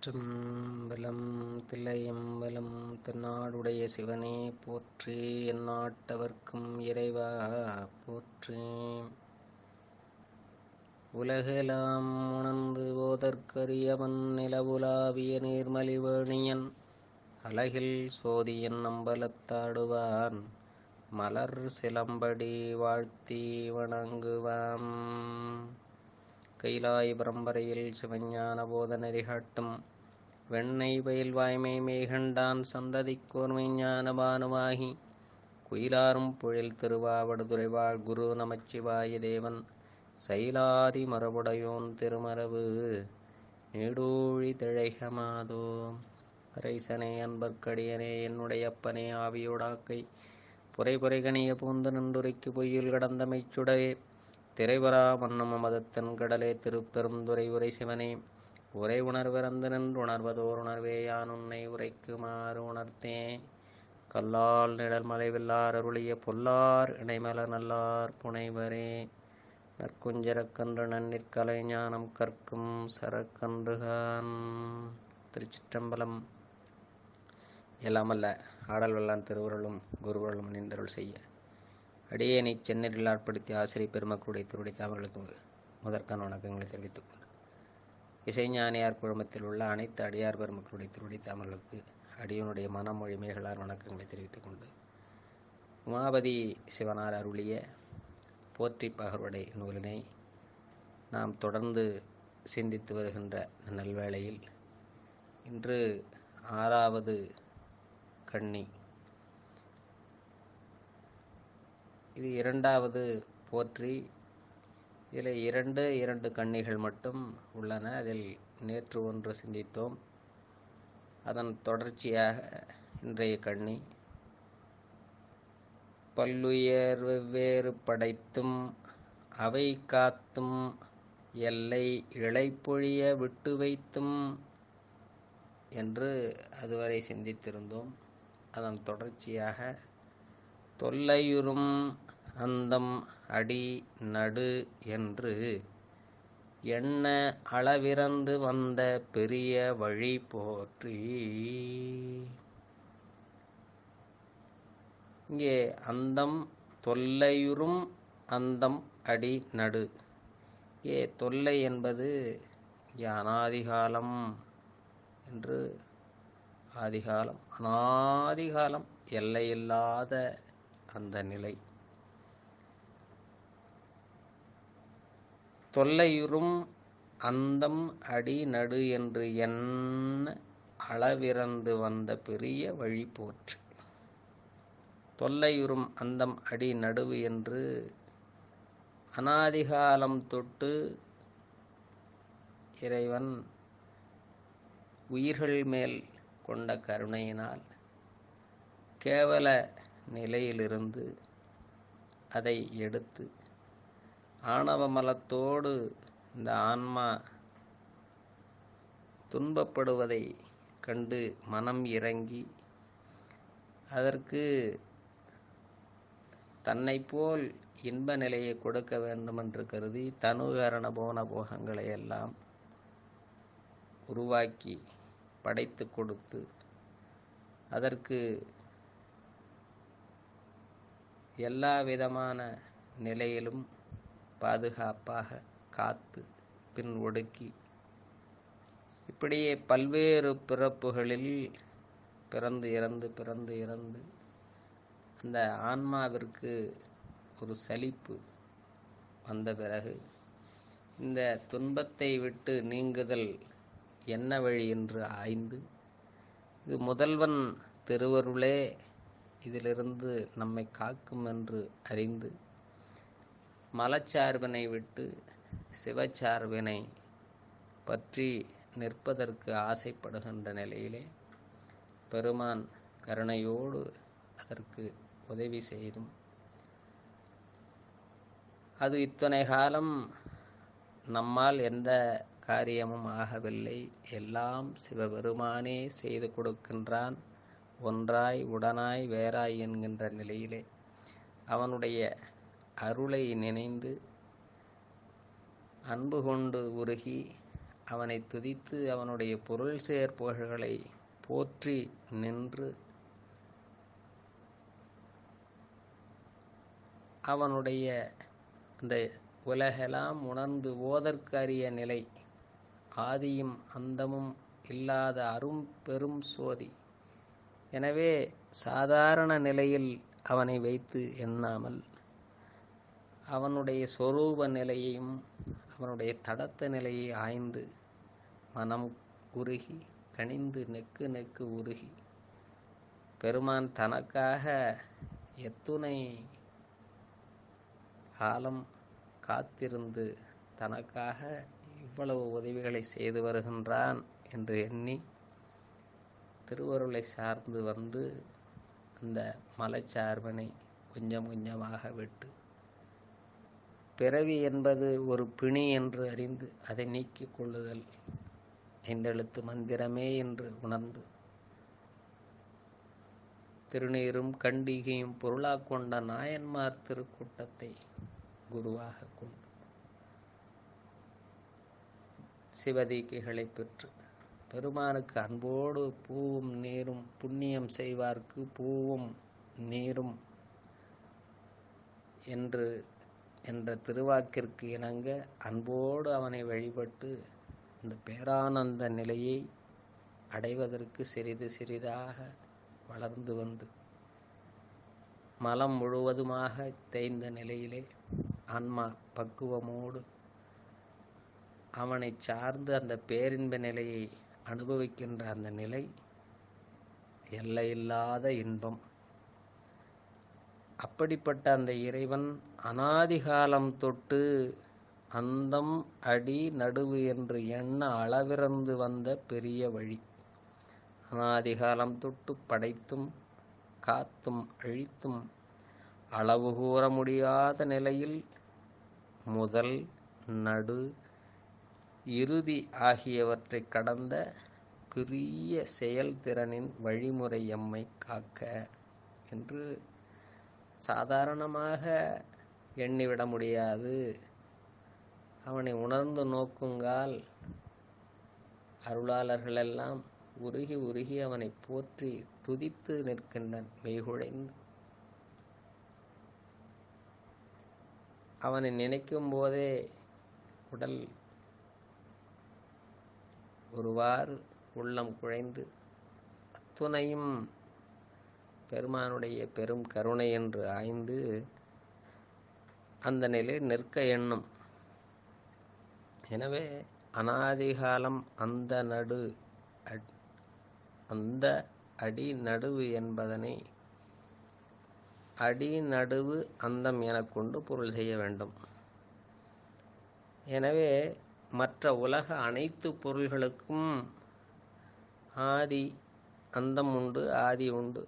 திருச்சிற்றம்பலம். தில்லையம்பலம். தென்னாடுடைய சிவனே போற்றி. எந்நாட்டவர்க்கும் இறைவா போற்றி. உலகெலாம் உணர்ந்து ஓதற்கரியவன் நிலவுலாவிய நீர்மலிவேணியன் அலகில் சோதியன் அம்பலத்தாடுவான் மலர் சிலம்படி வாழ்த்தி வணங்குவாம். கைலாய பரம்பரையில் சிவஞான போத நெறிகாட்டும் வெண்ணை பயில் வாய்மை மேகண்டான் சந்ததிக்கோர் மெய்ஞான பானுவாகி குயிலாரும் பொழில் திருவாவடுதுறைவாழ் குரு நமச்சிவாய தேவன் சைலாதி மரபுடையோன் திருமரபு நீடூழி திழைகமாதோ. கரைசனே அன்பர்க்கடியனே என்னுடைய அப்பனே ஆவியோடாக்கை புரை கணிய பூந்து நின்றுரைக்கு பொய்யில் கடந்த மெய்ச்சுடரே திரைவரா மன்னும் மதத்தன் கடலே திருப்பெருந்துறை உரை சிவனே உரை உணர்விறந்து நின்று உணர்வதோர் உணர்வே யான் உன்னை உரைக்குமாறு உணர்த்தே. கல்லால் நிழல் மலைவில்லார் அருளிய பொல்லார் இணைமலர் நல்லார் புனைவரே நற்குஞ்சரக்கன்று நன்னிற்கலை ஞானம் கற்கும் சரக்கன்றுகான். திருச்சிற்றம்பலம். எல்லாமல்ல ஆடல் வல்லான் திருவுருளும் குருவருளும் நின்றருள் செய்ய அடியேனை சென்னையில் ஆட்படுத்தி ஆசிரியர் பெருமக்களுடைய திருடைய அவர்களுக்கு முதற்கான வணக்கங்களை தெரிவித்துக் கொண்டு இசைஞானியார் குழுமத்தில் உள்ள அனைத்து அடியார் பெருமக்களுடைய திருடைய அவர்களுக்கு அடியனுடைய மனமொழி மேகலார் வணக்கங்களை தெரிவித்துக் கொண்டு உமாபதி சிவனார் அருளிய போற்றி பகருடைய நூலினை நாம் தொடர்ந்து சிந்தித்து வருகின்ற நல்வேளையில் இன்று 6வது கண்ணி, இது 2வது போற்றி. இதில் இரண்டு கண்ணிகள் மட்டும் உள்ளன. அதில் நேற்று ஒன்று சிந்தித்தோம். அதன் தொடர்ச்சியாக இன்றைய கண்ணி பல்லுயர் வெவ்வேறு படைத்தும் அவை காத்தும் எல்லை இழைப்பொழிய விட்டு வைத்தும் என்று அதுவரை சிந்தித்திருந்தோம். அதன் தொடர்ச்சியாக தொல்லையுறும் அந்தம் அடி நடு என்று எண்ண அளவிறந்து வந்த பெரிய வழி போற்றி. இங்கே அந்தம் தொல்லையுறும் அந்தம் அடி நடு. இங்கே தொல்லை என்பது இங்கே அனாதிகாலம் என்று, ஆதிகாலம் அனாதிகாலம் எல்லையில்லாத அந்த நிலை. தொல்லையுறும் அந்தம் அடி நடு என்று என்ன அளவிறந்து வந்த பெரிய வழி போற்று. தொல்லையுறும் அந்தம் அடி நடுவு என்று அனாதிகாலம் தொட்டு இறைவன் உயிர்கள் மேல் கொண்ட கருணையினால் கேவல நிலையிலிருந்து அதை எடுத்து ஆணவ மலத்தோடு இந்த ஆன்மா துன்பப்படுவதை கண்டு மனம் இறங்கி அதற்கு தன்னை போல் இன்ப நிலையை கொடுக்க வேண்டும் என்று கருதி தனுகரண போன போகங்களை எல்லாம் உருவாக்கி படைத்து கொடுத்து அதற்கு எல்லா விதமான நிலையிலும் பாதுகாப்பாக காத்து பின் ஒடுக்கி இப்படியே பல்வேறு பிறப்புகளில் பிறந்து இறந்து அந்த ஆன்மாவிற்கு ஒரு சலிப்பு வந்த பிறகு இந்த துன்பத்தை விட்டு நீங்குதல் என்ன வழி என்று ஆய்ந்து இது முதல்வன் திருவருளே இதிலிருந்து நம்மை காக்கும் என்று அறிந்து மலச்சார்பினை விட்டு சிவச்சார்பினை பற்றி நிற்பதற்கு ஆசைப்படுகின்ற நிலையிலே பெருமான் கருணையோடு அதற்கு உதவி செய்தும் அது இத்தனை காலம் நம்மால் எந்த காரியமும் ஆகவில்லை, எல்லாம் சிவபெருமானே செய்து கொடுக்கின்றான், ஒன்றாய் உடனாய் வேறாய் என்கின்ற நிலையிலே அவனுடைய அருளை நினைந்து அன்பு கொண்டு உருகி அவனை துதித்து அவனுடைய பொருள் செயற்புகழ்களை போற்றி நின்று அவனுடைய அந்த உலகெல்லாம் உணர்ந்து ஓதற்கு அரிய நிலை, ஆதியும் அந்தமும் இல்லாத அரும் பெரும் சோதி. எனவே சாதாரண நிலையில் அவனை வைத்து எண்ணாமல் அவனுடைய சொரூப நிலையையும் அவனுடைய தடத்த நிலையை ஆய்ந்து மனம் உருகி கனிந்து நெக்கு நெக்கு உருகி பெருமான் தனக்காக எத்துணை காலம் காத்திருந்து தனக்காக இவ்வளவு உதவிகளை செய்து வருகின்றான் என்று எண்ணி திருவருளை சார்ந்து வந்து அந்த மலைச்சார்பனை கொஞ்சம் கொஞ்சமாக விட்டு பிறவி என்பது ஒரு பிணி என்று அறிந்து அதை நீக்கிக் கொள்ளுதல் ஐந்தெழுத்து மந்திரமே என்று உணர்ந்து திருநீரும் கண்டிகையும் பொருளாக கொண்ட நாயன்மார் திருக்கூட்டத்தை குருவாக கொண்டு சிவதீக்கைகளை பெற்று பெருமானுக்கு அன்போடு பூவும் நீரும் புண்ணியம் செய்வார்க்கு பூவும் நீரும் என்ற திருவாக்கிற்கு இணங்க அன்போடு அவனை வழிபட்டு இந்த பேரானந்த நிலையை அடைவதற்கு சிறிது சிறிதாக வளர்ந்து வந்து மலம் முழுவதுமாக தேய்ந்த நிலையிலே ஆன்மா பக்குவமோடு அவனை சார்ந்து அந்த பேரின்ப நிலையை அனுபவிக்கின்ற அந்த நிலை எல்லையில்லாத இன்பம். அப்படிப்பட்ட அந்த இறைவன் அனாதிகாலம் தொட்டு அந்தம் அடி நடுவு என்று எண்ண அளவிறந்து வந்த பெரிய வழி. அனாதிகாலம் தொட்டு படைத்தும் காத்தும் அழித்தும் அளவு கூற முடியாத நிலையில் முதல் நடு இறுதி ஆகியவற்றை கடந்த பெரிய செயல்திறனின் வழிமுறை எம்மை காக்க என்று சாதாரணமாக எண்ணிவிட முடியாது. அவனை உணர்ந்து நோக்குங்கால் அருளாளர்களெல்லாம் உருகி உருகி அவனை போற்றி துதித்து நிற்கின்றன மெய்குழைந்து. அவனை நினைக்கும் போதே உடல் ஒருவாறு உள்ளம் குழைந்து அத்துணையும் பெருமானுடைய பெரும் கருணை என்று ஆய்ந்து அந்த நிலை நிற்க எண்ணும். எனவே அனாதிகாலம் அந்த அடி நடுவு என்பதனை அடி நடுவு அந்தம் என கொண்டு பொருள் செய்ய வேண்டும். எனவே மற்ற உலக அனைத்து பொருள்களுக்கும் ஆதி அந்தம் உண்டு, ஆதி உண்டு.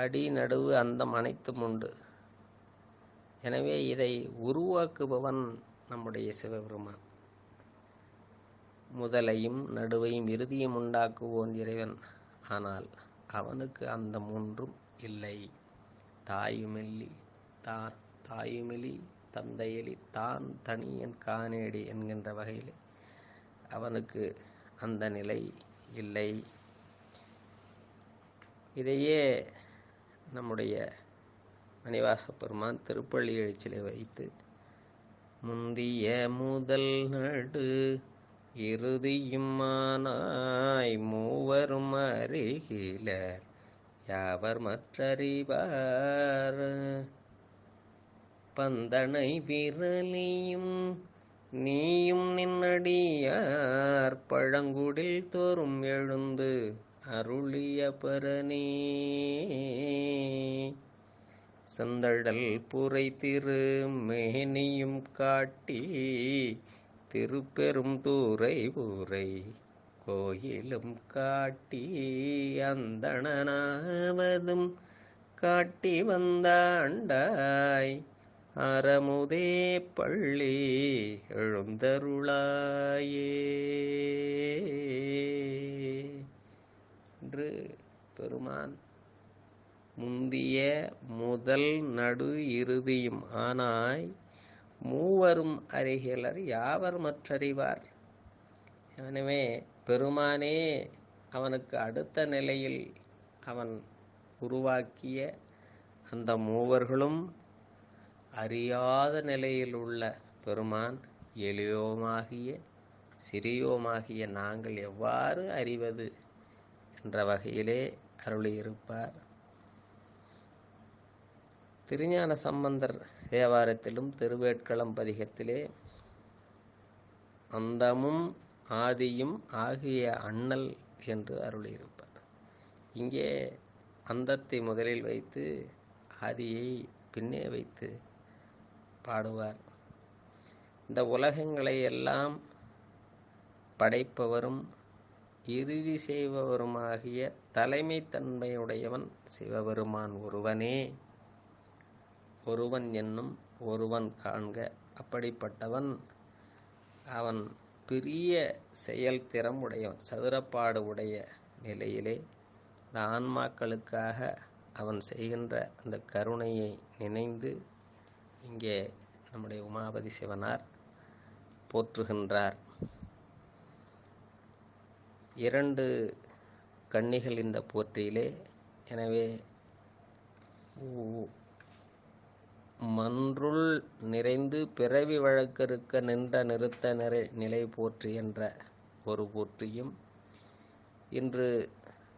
அடி நடுவு அந்தம் அனைத்தும் உண்டு. எனவே இதை உருவாக்குபவன் நம்முடைய சிவபெருமான். முதலையும் நடுவையும் இறுதியும் உண்டாக்குவோன் இறைவன். ஆனால் அவனுக்கு அந்த மூன்றும் இல்லை. தாயுமெலி தந்தையலி தான் தனியன் காணேடி என்கின்ற வகையில் அவனுக்கு அந்த நிலை இல்லை. இதையே நம்முடைய மணிவாசப் பெருமான் திருப்பள்ளி எழுச்சிலை வைத்து முந்திய முதல் நடு இறுதியுமானாய் மூவரும் அறிகிலர் யாவர் மற்றறிவார் பந்தனை விரலியும் நீயும் நின்னடியார் பழங்குடில் தோறும் எழுந்து அருளிய பரணி செந்தழல் புரை திரு மேனியும் காட்டி திருப்பெரும் தூரை ஊரை கோயிலும் காட்டி அந்தணனாவதும் காட்டி வந்தாண்டாய் அறமுதே பள்ளி எழுந்தருளாயே என்று பெருமான் முந்திய முதல் நடு இறுதியும் ஆனாய் மூவரும் அறிகிலர் யாவர் மற்றறிவார் எனவே பெருமானே அவனுக்கு அடுத்த நிலையில் அவன் உருவாக்கிய அந்த மூவர்களும் அறியாத நிலையில் உள்ள பெருமான் எளியோமாகிய சிறியோமாகிய நாங்கள் எவ்வாறு அறிவது என்ற வகையிலே அருளியிருப்பார். திருஞான சம்பந்தர் தேவாரத்திலும் திருவேட்களம் பதிகத்திலே அந்தமும் ஆதியும் ஆகிய அண்ணல் என்று அருளியிருப்பார். இங்கே அந்தத்தை முதலில் வைத்து ஆதியை பின்னே வைத்து பாடுவார். இந்த உலகங்களை எல்லாம் படைப்பவரும் இறுதி செய்பவருமாகிய தலைமை தன்மையுடையவன் சிவபெருமான் ஒருவனே. ஒருவன் என்னும் ஒருவன் காண்க. அப்படிப்பட்டவன் அவன் பெரிய செயல்திறம் உடையவன், சதுரப்பாடு உடைய நிலையிலே இந்த ஆன்மாக்களுக்காக அவன் செய்கின்ற அந்த கருணையை நினைந்து இங்கே நம்முடைய உமாபதி சிவனார் போற்றுகின்றார். 2 கன்னிகள் இந்த போற்றியிலே. எனவே மன்றுள் நிறைந்து பிறவி வழக்கறுக்க நின்ற நிறுத்த நிலை போற்றி என்ற ஒரு போற்றியும், இன்று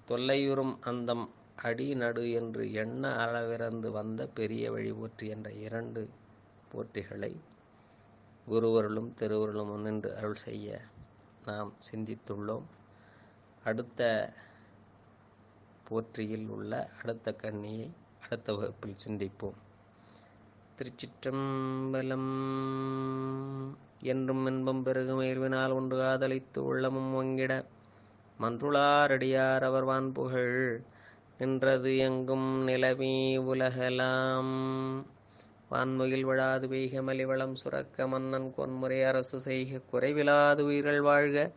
தொல்லையுறும் அந்தம் அடி நடு என்று எண்ண அளவிறந்து வந்த பெரிய வழி போற்றி என்ற 2 போற்றிகளை குருவருளும் திருவருளும் முன்னின்று அருள் செய்ய நாம் சிந்தித்துள்ளோம். அடுத்த போற்றியில் உள்ள அடுத்த கன்னியை அடுத்த வகுப்பில் சிந்திப்போம். திருச்சிற்றம்பலம். என்றும் இன்பம் பெருகும் உயர்வினால் ஒன்று காதலித்து உள்ளமும் வங்கிட மன்றுளாரடியார் அவர் வான்புகழ் நின்றது எங்கும் நிலவி உலகலாம். வான்முகில் விழாது பெய்க மலிவளம் சுரக்க மன்னன் கொன்முறை அரசு செய்க குறைவிலாது உயிர்கள் வாழ்க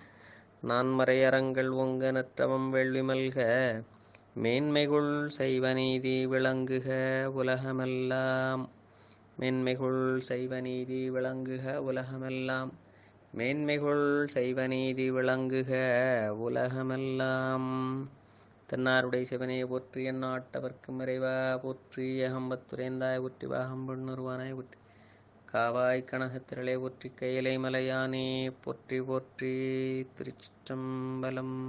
நான்மறையறங்கள் ஒங்க நற்றவம் வெள்ளி மல்க மேன்மைகுள் செய்வ நீதி விளங்குக உலகமெல்லாம். மேன்மைகுள் செய்வ நீதி விளங்குக உலகமெல்லாம். மேன்மைகுள் செய்வ நீதி விளங்குக உலகமெல்லாம். தென்னாருடைய சிவனையை போற்றி என் நாட்டவர்க்கும் இறைவா போற்றி. அகம்பத்துரைந்தாய் போற்றி வாகம் பெண்ணுருவானாய் போற்றி காவாய் கனகத்திரளே போற்றி கையிலை மலையானே போற்றி போற்றி. திருச்சிற்றம்பலம்.